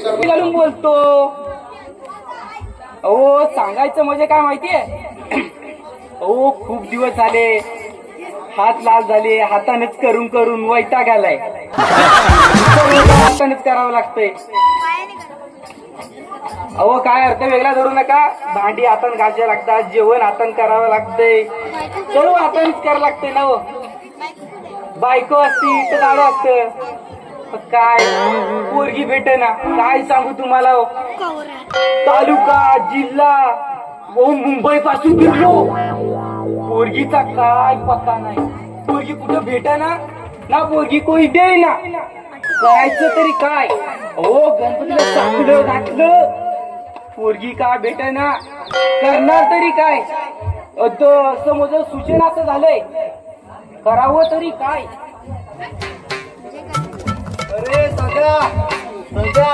घालून बोलतो. अहो सांगायचं म्हणजे काय माहितीये, अहो खूप दिवस झाले, हात लाल झाले, हातानेच करून करून वैताग आलाय. हातानेच करावं लागतंय. अहो काय अर्थ वेगळा धरू नका. भांडी हातान घासायला लागतात, जेवण हातान करावं लागतंय, सर्व हातानेच करावं लागतंय ना. हो बायको असती तर झालं असतं. काय पोरगी भेटेना, काय सांगू तुम्हाला. तालुका जिल्हा मुंबई पासून फिरलो, पोरगीचा काय पत्ता नाही. पोरगी कुठं भेटेना ना, पोरगी कोणी देईना. करायचं तरी काय. हो गणपतीला चांगलं घातलं, पोरगी का भेटेना, करणार तरी काय. समज सूचना असं झालंय, करावं तरी काय. अरे सगळा सगळा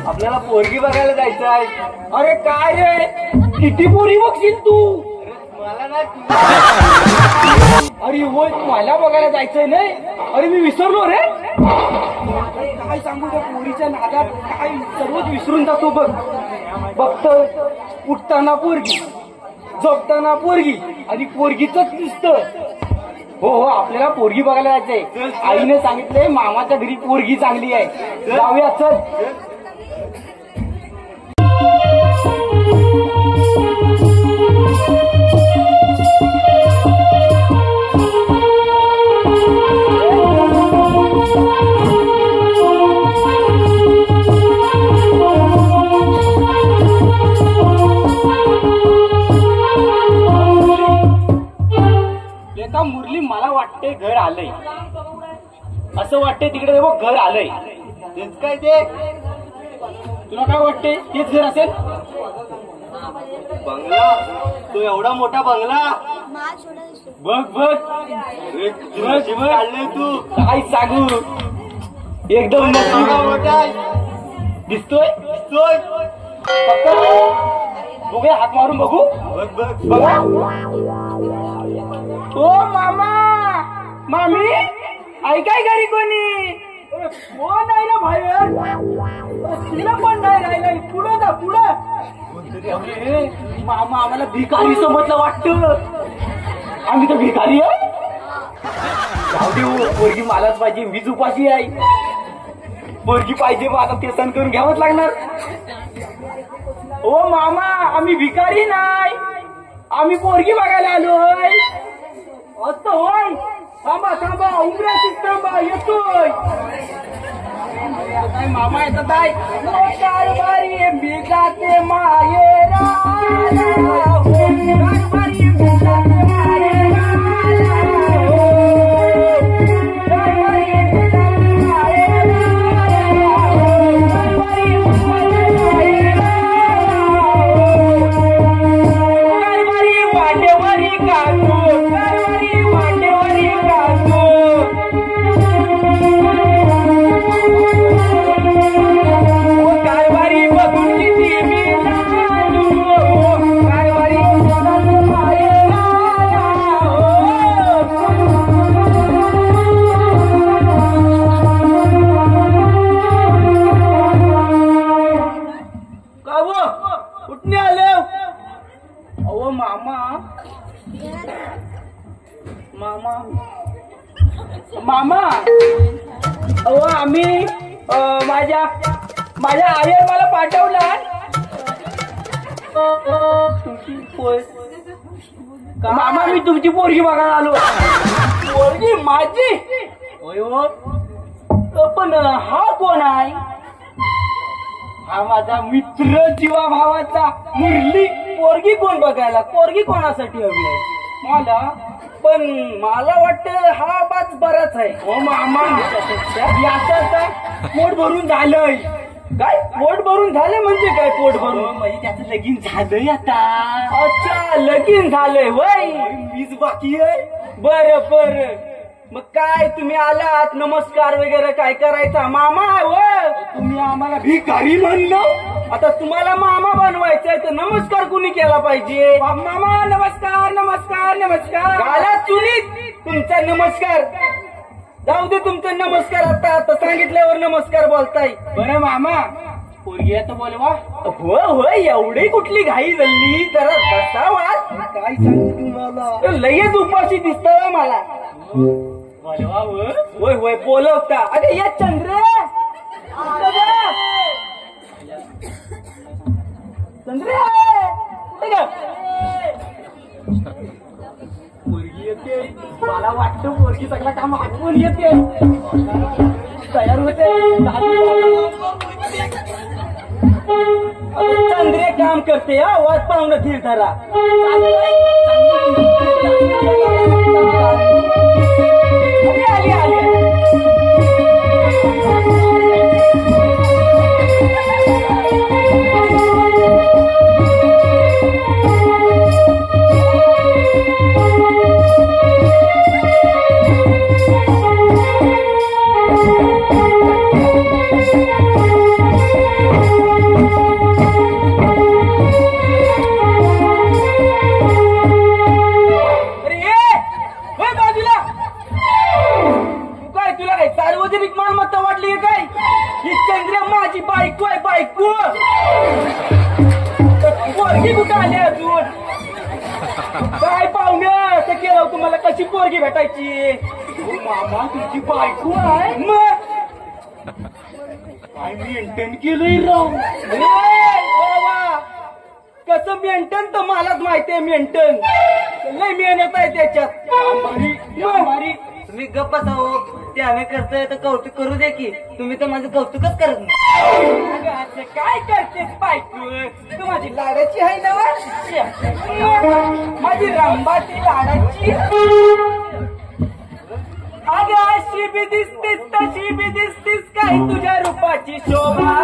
आपल्याला पोरगी बघायला जायचं आहे. अरे काय रे, किती पोरी बघशील तू. मला ना अरे होय मला बघायला जायचंय नाही. अरे मी विसरलो रे. काय सांगू त्या पोरीच्या नादात काय सर्वच विसरून जातो बघ. बघतो उठताना पोरगी, झोपताना पोरगी आणि पोरगीच दिसतं. हो हो आपल्याला पोरगी बघायला जायचंय. आईने सांगितलंय मामाच्या घरी पोरगी चांगली आहे, जाऊया चल. मुरली मला वाटते घर आलंय, असं वाटतंय तिकडे बघ घर आलंय. तेच काय ते, तुला काय वाटते तेच घर असेल. बंगला, तो एवढा मोठा बंगला बघ बघ काढलंय तू. काय सांगू, एकदम मोठा दिसतोय. फक्त बघूया, हात मारून बघू. बघ बघ बघा. ओ मामा मामी, ऐकाय घरी कोणी. कोण आहे ना बाहेर, तिला पण नाही राहिला. पुढं जा पुढं. मामा आम्हाला भिकारी समजलं वाटतं, आम्ही तर भिकारी आहे. जाऊ दे, पोरगी मलाच पाहिजे, मीच उपाशी आहे. पोरगी पाहिजे मग आता ते सण करून घ्यावंच लागणार. ओ मामा आम्ही भिकारी नाही, आम्ही पोरगी बघायला आलोय. असं होय, थांबा थांबा, उमऱ्याची थांबा, येतोय. मामा येतात आहे. कारभारी मी जाते माहेरा, कारभारी मी जाते माहेरा, कारभारी मी जाते माहेरा, कारभारी मी जाते माहेरा, कारभारी मांडेवरी काकू, कारभारी मांडेवरी काकू. कारभारी बघून किती मी कारभारी का वो कुठने आले. अहो मामा मामा मामा, अहो आम्ही माझ्या आईने मला पाठवला. मामा मी तुमची पोरगी बघायला आलो. पोरगी माझी होय हो, पण हा कोण आहे. हा माझा मित्र जीवा भावाचा मुरली. पोरगी कोण बघायला, पोरगी कोणासाठी हवी आहे मला. पण मला वाटतं हा बाच बराच आहे. हो मामा, याचा पोट भरून झालंय. काय पोट भरून झालं म्हणजे काय, पोट भरून म्हणजे त्याचं लगीन झालंय आता. अच्छा लगीन झालंय वय, मीच बाकी आहे. बरं बरं, मग काय तुम्ही आलात, नमस्कार वगैरे काय करायचा. मामा आहे तुम्ही आम्हाला भिकारी म्हणलं, आता तुम्हाला मामा बनवायचंय तर नमस्कार कुणी केला पाहिजे. मामा नमस्कार नमस्कार नमस्कार. घाला चुलीत तुमचा नमस्कार. जाऊ दे तुमचा नमस्कार, आता सांगितल्यावर नमस्कार बोलताय. बरं मामा पोरगी आहे तर बोलवा. होय होय, एवढी कुठली घाई झाली, जरा बसावा. काय सांगू तुम्हाला, लगेच उपाशी दिसत मला. बोलवा होय होय, बोलवता. अरे या चंद्र, चंद्र पोरगी येते. मला वाटतं पोरगी सगळं काम आठवून येते, तयार होते. चंद्रे काम करते. वाट पाहून धीर धरा. आली आली. सार्वजनिक मालमत्ता वाटली काय? ही चंद्र माझी बायको आहे. बायको पोरगी कुठं आली अजून? काय पाहुणे असं केलं तुम्हाला? कशी पोरगी भेटायची? मामा तुमची बायको आहे. मग काय मेंटेन केलंय राव बाबा. कसं मेंटेन तर मलाच माहितीये. मेंटेन लय मेहनत आहे त्याच्यात. तुम्ही गप्पच आहो. ते आम्ही करतोय तर कौतुक करू दे की. तुम्ही तर माझं कौतुकच करत नाही. काय करतेस बायको? तू माझी लाडाची आहे ना? माझी रंबाची लाडाची. अगं अशी बी दिसतीस तशी बी दिसतीस, काय तुझ्या रूपाची शोभा.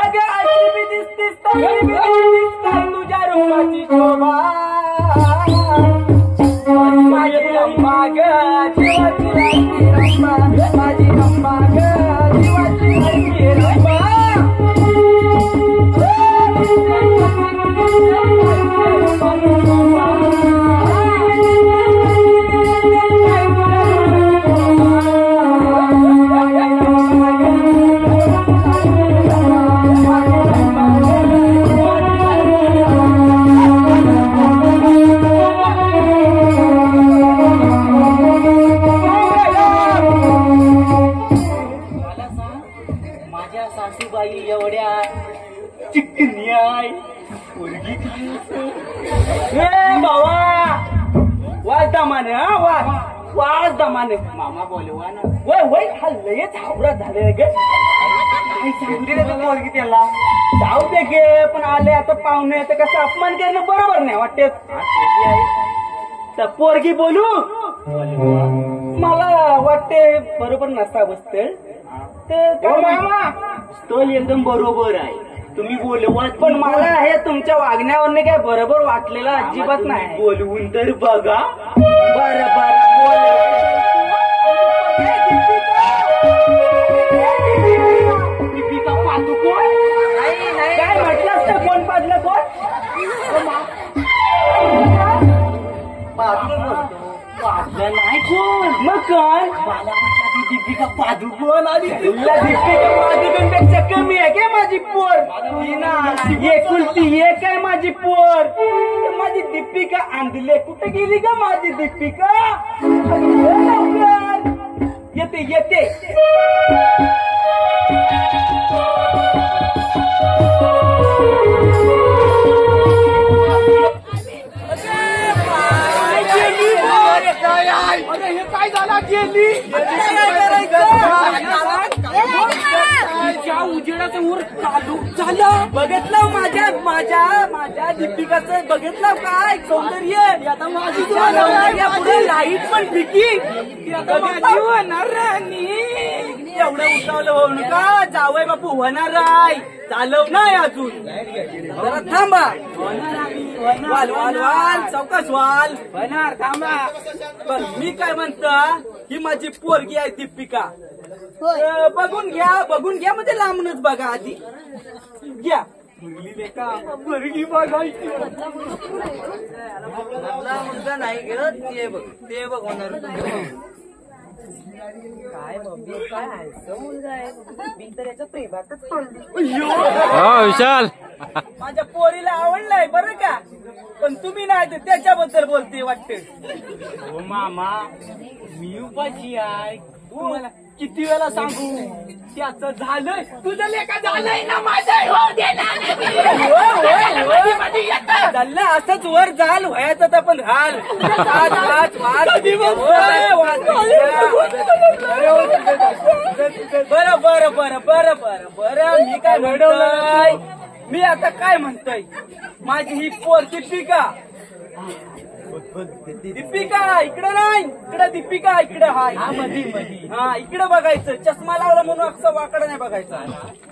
अगं अशी बी दिसतीस तशी बी दिसतीस, काय तुझ्या रूपाची शोभा. माझी रंबा ग जीवाची रंबा, माझी रंबा ग जीवाची रंबा. सासूबाई एवढ्या चिकन्या पोरगी बाबा. वाज दमाने. वाज दमाने. मामा बोलवा ना. वय वय हल्लयच हावडा झाले ग. काय सांगते रे पोरगी त्याला? जाऊ दे गे, पण आले आता पाहुणे तर कसं अपमान करणं बरोबर नाही वाटते. तर पोरगी बोलू मला वाटते बरोबर नसता बसते. मामा स्थळ एकदम बरोबर आहे. तुम्ही बोलवा, पण मला हे तुमच्या वागण्यावरने काय बरोबर वाटलेलं अजिबात नाही. बोलवून तर बघा. बरोबर दीपिका पादुकोण. काय म्हटलं असतं? कोण पाजलं? कोण पाजलं नाही कोण. मग काय? मला दीपिका पादुकोण आली. दीपिका पादुकोण पेक्षा कमी आहे काय माझी पोर? एकुलती एक आहे माझी पोर. माझी दीपिका आंधले कुठे गेली का माझी दीपिका? येते येते. अरे हे काय झालं? गेली उजेडाचं वर चालू झालं. बघितलं माझ्या माझ्या माझ्या दीपिकाचं बघितलं काय सौंदर्य. आता माझी पुढे लाईट पण फिकी. आता माझी होणार राणी. एवढं उठावलं होऊ नका. जावय बापू होणार आहे. चालव नाही अजून. जरा थांबा. वाल वाल वाल चौकस वाल होणार. थांबा. पण मी काय म्हणता, ही माझी पोरगी आहे दीपिका. बघून घ्या म्हणजे लांबूनच बघा आधी. घ्या पोरगी बघायची. मुलगा नाही गेलं ते बघ. ते बघ होणार. काय मम्मी काय हँडसम मुलगा आहे. मी तर याच्या प्रेमातच पडली. विशाल माझ्या पोरीला आवडलाय बरं का, पण तुम्ही नाही तर त्याच्याबद्दल बोलते वाटते. हो मामा, मी उपाशी आहे. तुम्हाला किती वेळा सांगू, त्याचं झालंय, तुझं लेका झालंय ना, माझं झालं. असंच वर झाल व्हायचं तर पण राल. बरं बरं बरं बरं बरं बरं मी काय म्हणतोय, मी आता काय म्हणतोय, माझी ही पोर दीपिका, दीपिका इकडं नाही, इकडं दीपिका इकडं हाय मधी मधी. हा इकडं बघायचं, चष्मा लावला म्हणून असं वाकडं नाही बघायचं,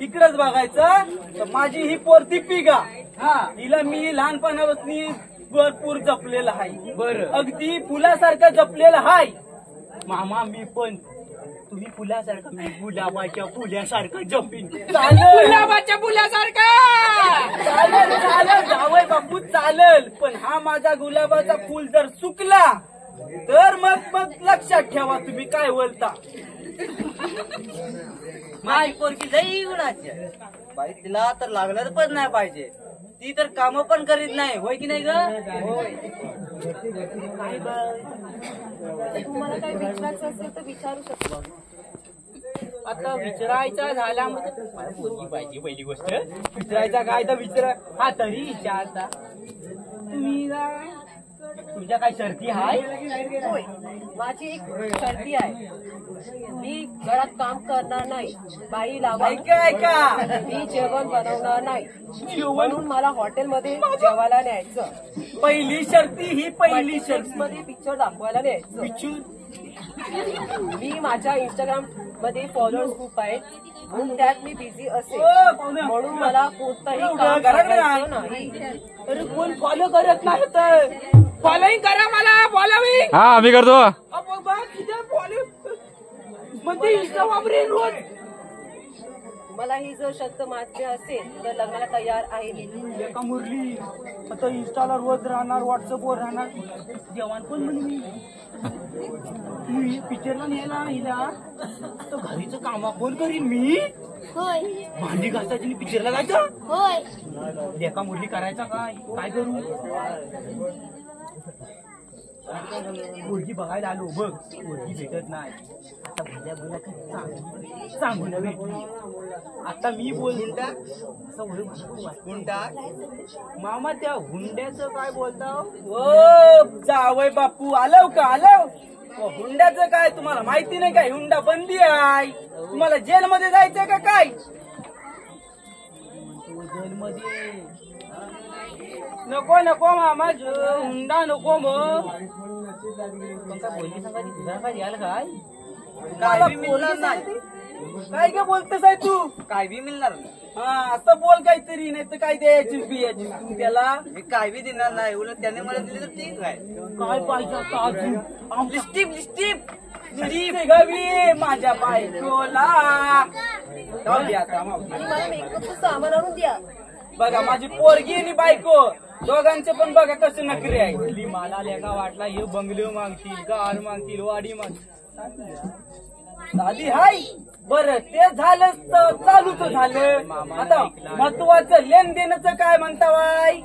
इकडंच बघायचं. तर माझी ही पोर दीपिका, हा हिला मी लहानपणापासून भरपूर जपलेलं आहे. बरं, अगदी फुलासारखं जपलेलं आहे. मामा मी पण, तुम्ही फुलासारखं, मी गुलाबाच्या फुल्यासारखं जपीन. गुलाबाच्या फुल्यासारखं चालेल चालेल जावय बापू चालेल, पण हा माझा गुलाबाचा फुल जर सुकला तर मग लक्षात ठेवा तुम्ही काय बोलता. माझी पोरगी लई गुणाची आहे. बाई तिला तर लागलं पण नाही पाहिजे, ती तर कामं पण करीत नाही, होय की नाही ग? तुम्हाला काय विचारायचं असेल तर विचारू शकतो. आता विचारायचा झाला मग पोरगी पाहिजे पहिली गोष्ट. विचारायचा काय तर विचारा, हा तरी विचारता तुम्ही तुमच्या काय शर्ती आहे? होय, माझी एक शर्ती आहे. मी घरात काम करणार नाही, बाई लावणार, ऐका ऐका, मी जेवण बनवणार नाही, म्हणून मला हॉटेलमध्ये जेवायला न्यायचं, पहिली शर्ती ही पहिली शर्ती. मध्ये पिक्चर दाखवायला न्यायचं. पिचू मी माझ्या इंस्टाग्राम मध्ये फॉलोअर्स खूप आहेत, म्हणून त्यात मी बिझी असेल, म्हणून मला कोणताही काम करायचं नाही. अरे कोण फॉलो करत नाही तर फॉलोईंग करा मला, फॉलोईंग. हा मी करतो. फॉलो म्हणजे इंस्टा वापरेन रोज. तुम्हाला ही जर शब्द मान्य असेल तर लग्नाला तयार आहे मी. एका मुरली आता इंस्टाला रोज राहणार, व्हॉट्सअपवर राहणार, जेवण पण म्हणून मी पिक्चरला नेला हिला तर घरीचं कामा कोण करीन मी? होय भांडी घासायची पिक्चरला जायचं. होय एका मुरली करायचा काय काय करू? मुलगी बघायला आलो बघ, मुलगी भेटत नाही. आता भल्या भल्या चांगलं भेटली. आता मी बोलता हुंडा, मामा त्या हुंड्याचं काय बोलता? ओ जावय बापू आलो का आलो. हुंड्याचं काय तुम्हाला माहिती नाही काय? हुंडा बंदी आहे. तुम्हाला जेलमध्ये जायचंय का काय? जेलमध्ये नको नको मामा, हुंडा नको. मग काय बोलली सांगा, तुझा काय याल काय? काय बी मिळणार नाही. काय काय बोलतेस आहे तू? काय बी मिळणार नाही. हा असं बोल काहीतरी, नाही तर काय द्यायची बियाची तू त्याला. मी काय बी देणार नाही, उलट त्याने मला दिली तर ठीक आहे. काय पाहिजे आता अजून? लिस्टिप लिस्टिप लिस्टिप गावी माझ्या बायकोला. जाऊ दे आता मावशी. आणि मला मेकअपचं सामान आणून द्या. बघा माझी पोरगी आणि बायको दोघांचे पण बघा कसं नखरे आहे. मला लेखा वाटला हे बंगले मागतील, कार मागतील, वाडी मागतील. साधी हाय बरं, ते झालं तर चालूच झालं. आता महत्वाचं लेन देण्याचं काय म्हणता बाय?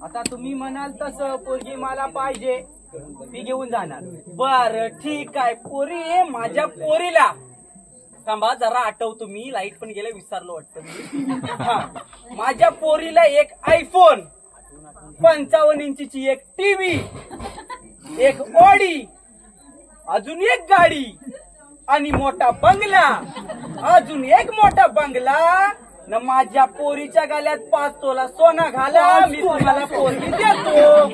आता तुम्ही म्हणाल तसं पोरगी मला पाहिजे, ती घेऊन जाणार. बरं ठीक आहे, पोरी माझ्या पोरीला थांबा जरा आठवतो मी, लाईट पण गेलं विसरलो वाटतं. माझ्या पोरीला एक आयफोन, 55 इंचीची एक टीव्ही, एक ऑडी, अजून एक गाडी आणि मोठा बंगला, अजून एक मोठा बंगला न माझ्या पोरीच्या गाल्यात 5 तोला सोना घाला, मी तुम्हाला पोरगी देतो.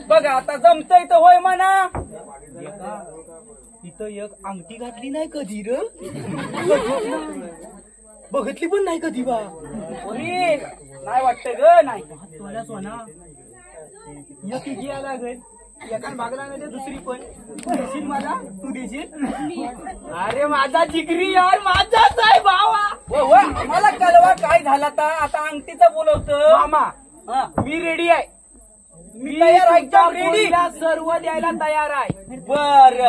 बघा आता जमतंय तर होय म्हणा. तिथं एक अंगठी घातली नाही कधी र, बघितली पण नाही कधी बा. पोरी नाही वाटत ग, नाही तुला सोना एक घ्या लागेल. एका मागला नाही तर दुसरी पण. तू देशील मला? तू देशील? अरे माझा जिगरी यार, माझाच आहे भावा. हो मला कळवा काय झाला आता अंगठीचा बोलवतो. मामा मी रेडी आहे. मी तयार आहे एकदम रेडी. सर्व द्यायला तयार आहे. बर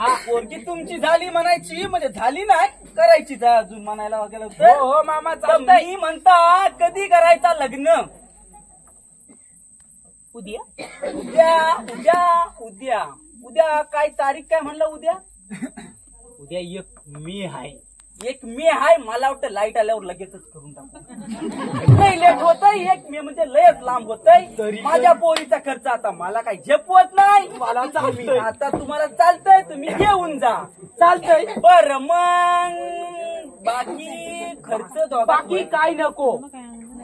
हा पोरगी तुमची झाली म्हणायची म्हणजे झाली नाही करायचीच आहे अजून म्हणायला वगैरे होतं. हो मामा तर मी म्हणता कधी करायचा लग्न? उद्या उद्या उद्या उद्या उद्या काय तारीख काय म्हणलं उद्या? उद्या 1 मे आहे. 1 मे आहे. मला वाटतं लाईट आल्यावर लगेचच करून टाकू. नाही लेट होतय. 1 मे म्हणजे लयच लांब होतय. माझ्या पोरीचा खर्च आता मला काही झेपवत नाही. मला चालतंय. आता तुम्हाला चालतंय तुम्ही घेऊन जा. चालतंय. बरं मग बाकी खर्च बाकी काय नको.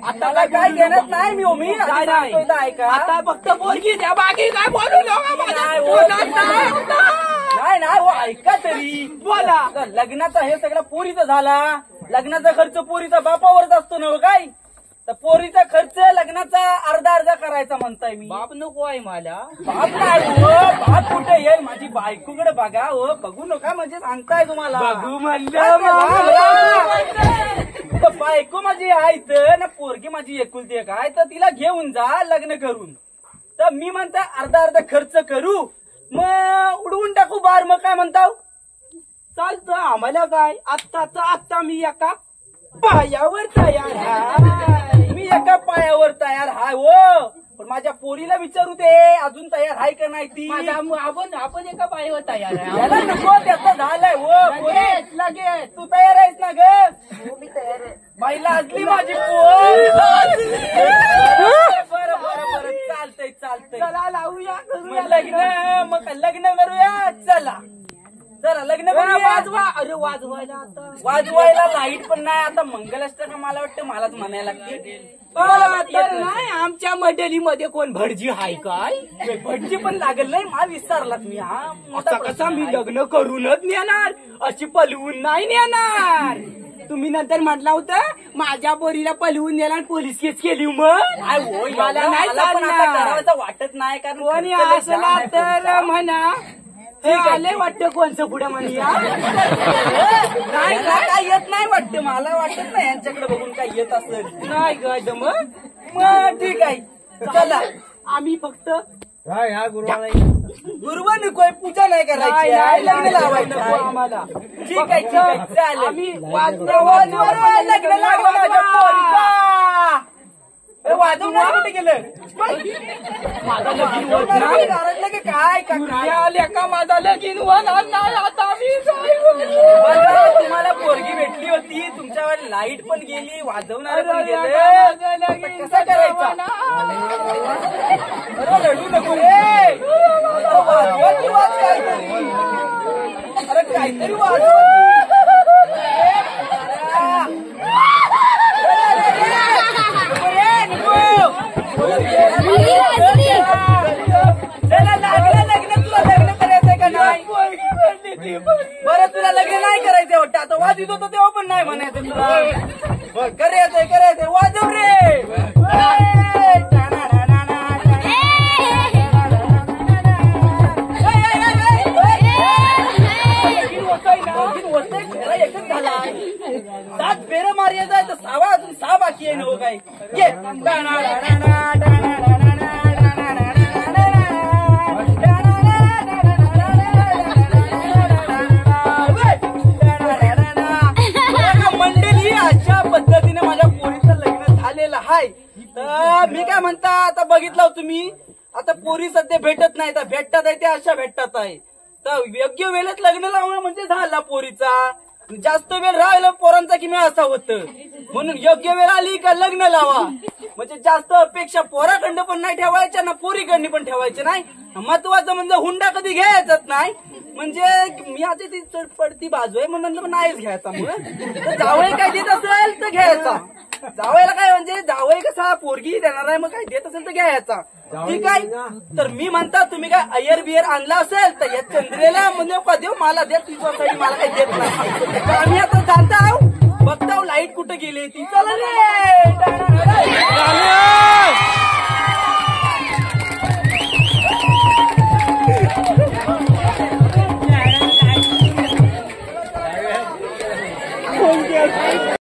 आता काय घेणार नाही मी काय नाही. ऐका आता फक्त पोरगी द्या. बाकी काय बोलू नाही नाही हो ऐका तरी बोला. आता लग्नाचा हे सगळं पोरीचा झाला. लग्नाचा खर्च पोरीचा बापावरच असतो ना हो काय. तर पोरीचा खर्च लग्नाचा अर्धा करायचा म्हणताय मी. बाप नको आहे मला. बाप काय हो बाप कुठे येईल? माझी बायकोकडे बघा हो. बघू नका म्हणजे सांगताय तुम्हाला. बघू म्हणलं तर बायको माझी आहे तर ना पोरगी माझी एकुलती एक आहे तर तिला घेऊन जा लग्न करून. तर मी म्हणता अर्धा खर्च करू मग उडवून टाकू बार. मग काय म्हणता? चालतं आम्हाला काय. आत्ता मी एका पायावर तयार आहे. मी एका पायावर तयार हाय हो. पण माझ्या पोरीला विचारू दे अजून तयार आहे का नाही ती. आपण एका पायावर तयार आहे. याला नको त्याचं झालंय हो. लगेच तू तयार आहेस ना ग? मी तयार आहे. बाईला असली माझी पोर. बरं चालतंय. चला लावूया मग लग्न करूया. चला लग्न करूया. वाजवा. अरे वाजवायला आता वाजवायला लाईट पण नाही. आता मंगलाष्टका मला वाटतं मलाच म्हणायला लागते. तर नाही आमच्या मंडळीमध्ये कोण भटजी आहे काय? भटजी पण लागल नाही. मला विचारलात मी. हा मोठा आता कसा मी लग्न करूनच नेणार. अशी पलवून नाही नेणार. तुम्ही नंतर म्हटलं होतं माझ्या पोरीला पलवून नेला आणि पोलीस केस केली. मग मला नाही चालणार. करायचं वाटत नाही कारण कोणी असला तर म्हणा. आले वाटतं कोणचं पुढे म्हणूया. नाही काय येत नाही वाटतं. मला वाटत नाही यांच्याकडे बघून काय येत असेल. नाही गड मग ठीक आहे. चला आम्ही फक्त गुरुवा नकोय पूजा नाही करायची. लग्न लावायचं आम्हाला. ठीक आहे चालेल. आम्ही लग्न लावा माझ्या पोरीचा. वाजवणार कुठे गेलं? माझं लगीन होत नाही. घरातलं की काय आल्या का माझा लगीन होणार नाही. आता मी काय करू? बरं, तुम्हाला पोरगी भेटली होती तुमच्यावर लाईट पण गेली वाजवणार पण गेलं. आता कसं करायचं? अरे रडू नको रे. अरे वाजवा की वाज काहीतरी. अरे काहीतरी वाजवा. लग्न तुला लग्न करायचंय का नाही? बरं तुला लग्न नाही करायचंय वाटतं. आता वाजत होतं तेव्हा पण नाही म्हणायचं तुला. करायचंय वाजव रे. होतंय एकच झाला. 7 फेरं मारायचं आहे तर 6 अजून 6 बाकी आहे ना काय. मंडळी अशा पद्धतीने माझ्या पोरीचं लग्न झालेलं आहे. तर मी काय म्हणता आता बघितलं तुम्ही. आता पोरी सध्या भेटत नाही. तर भेटतात आहे त्या अशा भेटतात आहे. तर योग्य वेळेत लग्न लावणं म्हणजे झाला पोरीचा. जास्त वेळ राहिला पोरांचा की मी असं होतं. म्हणून योग्य वेळ आली का लग्न लावा. म्हणजे जास्त अपेक्षा पोराकडनं पण नाही ठेवायच्या ना पोरीकडनी पण ठेवायचे नाही. महत्वाचं म्हणजे हुंडा कधी घ्यायचाच नाही. म्हणजे मी आता ती पडती बाजू आहे म्हणून नाहीच घ्यायचा. मग जावई काय देत असेल तर घ्यायचा. जावयाला काय म्हणजे जावई कसा पोरगी देणार आहे. मग काय देत असेल तर घ्यायचा. ठीक आहे. तर मी म्हणता तुम्ही काय अयर बियर आणला असेल तर या चंद्रेला म्हणजे का देऊ मला देत तिच्यासाठी मला काही देत नाही. आम्ही आता जाता बघता लाईट कुठे गेली ती. चला रे.